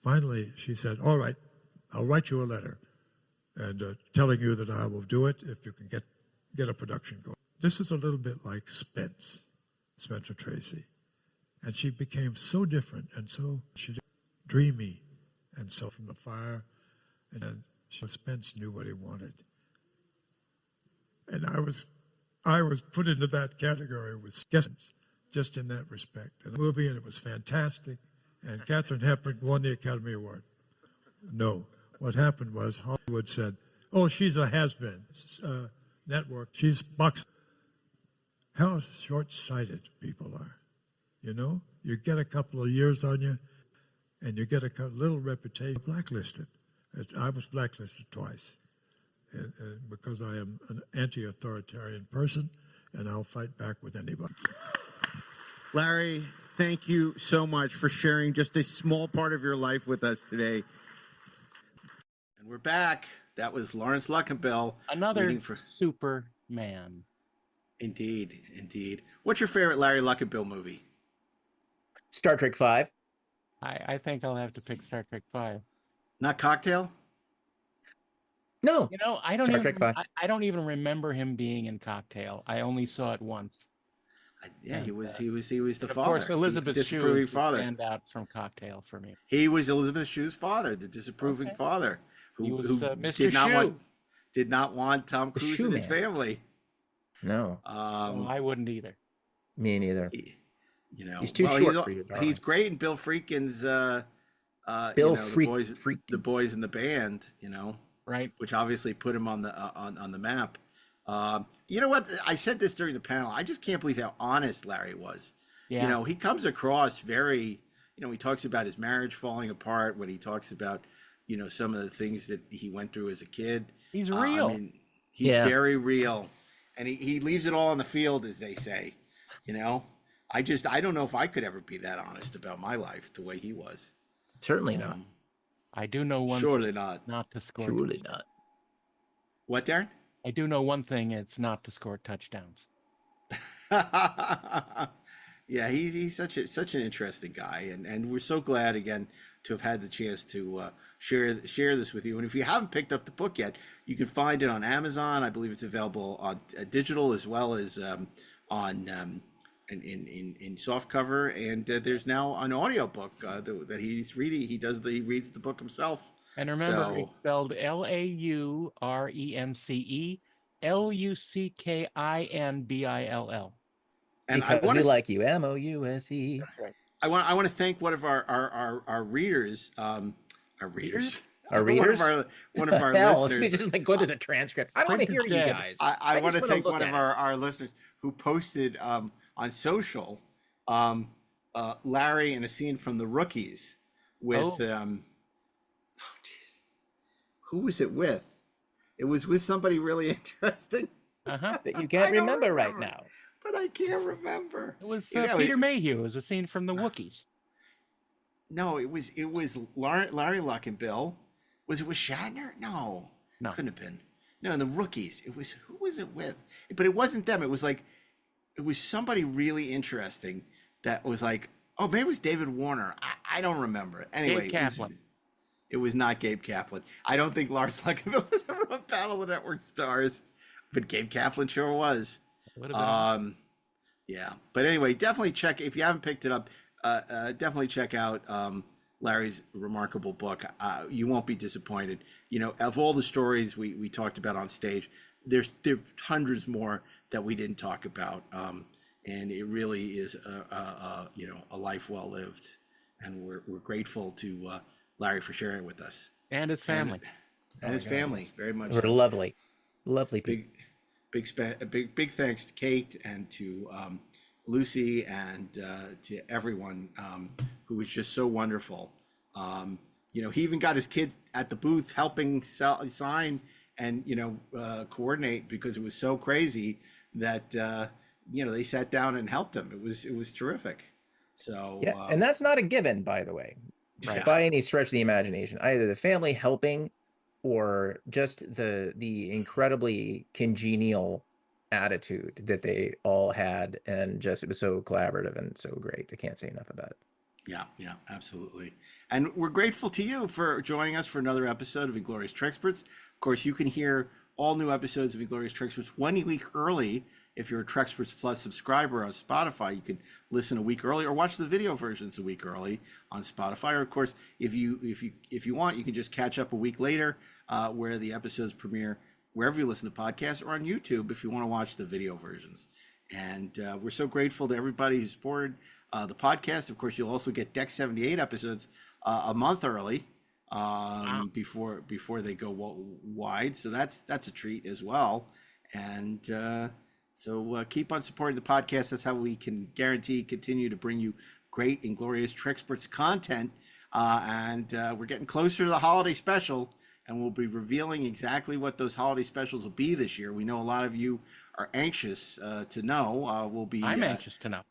finally she said, all right, I'll write you a letter and telling you that I will do it if you can get a production going. This is a little bit like Spencer Tracy. And she became so different and so dreamy and so from the fire. And then Spence knew what he wanted. And I was put into that category with Spence, just in that respect. And the movie, and it was fantastic. And Katharine Hepburn won the Academy Award. No. What happened was Hollywood said, oh, she's a has-been. Network, she's boxing. How short-sighted people are. You know, you get a couple of years on you, and you get a little reputation. Blacklisted. I was blacklisted twice, and because I am an anti-authoritarian person, and I'll fight back with anybody. Larry, thank you so much for sharing just a small part of your life with us today. And we're back. That was Laurence Luckinbill. Another Superman. Indeed, indeed. What's your favorite Larry Luckinbill movie? Star Trek V. I think I'll have to pick Star Trek V. Not Cocktail? No. You know, I don't even remember him being in Cocktail. I only saw it once. Yeah, he was the father. Of course, Elizabeth Shue is the standout from Cocktail for me. He was Elizabeth Shue's father, the disapproving father, who Mr. did not want Tom Cruise in his family. No, I wouldn't either. Me neither. He's too short for you. Darling. He's great in Bill Friedkin's The Boys in the Band. Right, which obviously put him on the map. You know what? I said this during the panel. I just can't believe how honest Larry was. Yeah. He comes across very, he talks about his marriage falling apart, when he talks about, some of the things that he went through as a kid. He's real. He's very real. And he leaves it all on the field, as they say. I don't know if I could ever be that honest about my life the way he was. Certainly not. I do know one. Surely not. Not to score. Surely not. What, Darren? I do know one thing. It's not to score touchdowns. Yeah, he's such an interesting guy, and we're so glad again to have had the chance to share this with you. And if you haven't picked up the book yet, you can find it on Amazon. I believe it's available on digital as well as on in soft cover. And there's now an audio book that he's reading. He reads the book himself. And remember, it's spelled LAURENCE LUCKINBILL. And because we like you, MOUSE. That's right. I want to thank one of our readers. One of our listeners. Let me just go to the transcript. I don't want to hear you guys. I want to thank one of our listeners who posted on social Larry in a scene from The Rookies with who was it with? It was with somebody really interesting. That you can't remember right now. But I can't remember. It was Peter Mayhew. It was a scene from The Wookiees. No, it was Larry Luckinbill. Was it with Shatner? No, couldn't have been. No, in The Rookies. It was, who was it with? But it wasn't them. It was somebody really interesting that was like, oh, maybe it was David Warner. I don't remember it. Anyway, Gabe Kaplan. It was not Gabe Kaplan. I don't think Lars Luckinbill was ever on Battle of the Network Stars, but Gabe Kaplan sure was. Yeah, but anyway, definitely check if you haven't picked it up. Definitely check out Larry's remarkable book. You won't be disappointed. You know, of all the stories we talked about on stage, there are hundreds more that we didn't talk about, and it really is a life well lived, and we're grateful to Larry for sharing it with us and his family. And his family, very much. We're lovely people. Big thanks to Kate and to Lucy and to everyone who was just so wonderful. He even got his kids at the booth helping sign and coordinate, because it was so crazy that they sat down and helped him. It was terrific. So yeah, and that's not a given, by the way, right? By any stretch of the imagination. Either the family helping, or just the incredibly congenial attitude that they all had, and just it was so collaborative and so great. I can't say enough about it. Yeah, absolutely. And we're grateful to you for joining us for another episode of Inglorious Treksperts. Of course, you can hear all new episodes of Inglorious Treksperts 1 week early. If you're a Treksperts Plus subscriber on Spotify, you can listen a week early, or watch the video versions a week early on Spotify. Or of course, if you want, you can just catch up a week later, where the episodes premiere wherever you listen to podcasts, or on YouTube if you want to watch the video versions. And we're so grateful to everybody who supported the podcast. Of course, you'll also get Deck 78 episodes a month early before they go wide. So that's a treat as well. And so keep on supporting the podcast. That's how we can continue to bring you great Inglorious Treksperts content. And we're getting closer to the holiday special, and we'll be revealing exactly what those holiday specials will be this year. We know a lot of you are anxious to know. I'm anxious to know.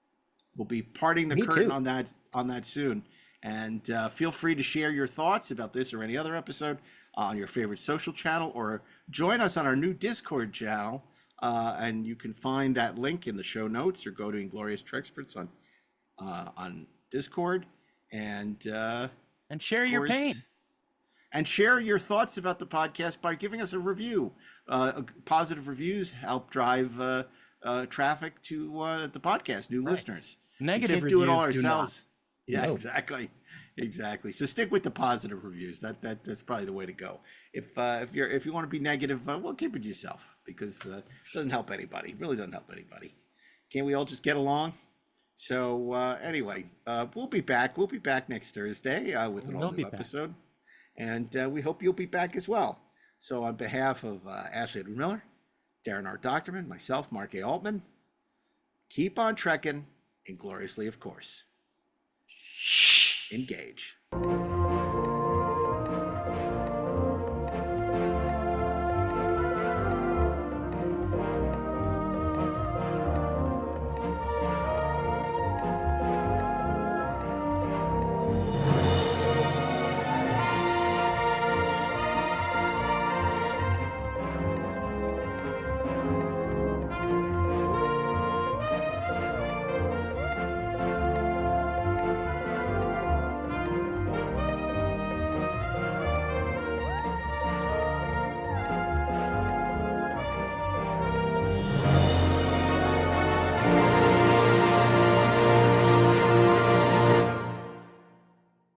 We'll be parting the curtain on that soon. And feel free to share your thoughts about this or any other episode on your favorite social channel, or join us on our new Discord channel. And you can find that link in the show notes, or go to Inglorious Treksperts on Discord, and share your pain. And share your thoughts about the podcast by giving us a review. Positive reviews help drive traffic to the podcast, new listeners. Negative reviews do it all do ourselves. not. Yeah, exactly. So stick with the positive reviews. That's probably the way to go. If you want to be negative, well, keep it to yourself, because it doesn't help anybody. It really doesn't help anybody. Can't we all just get along? So anyway, we'll be back. We'll be back next Thursday with an all-new episode. And we hope you'll be back as well. So on behalf of Ashley Edward Miller, Darren R. Doctorman, myself, Mark A. Altman, keep on trekking, ingloriously, of course. Engage.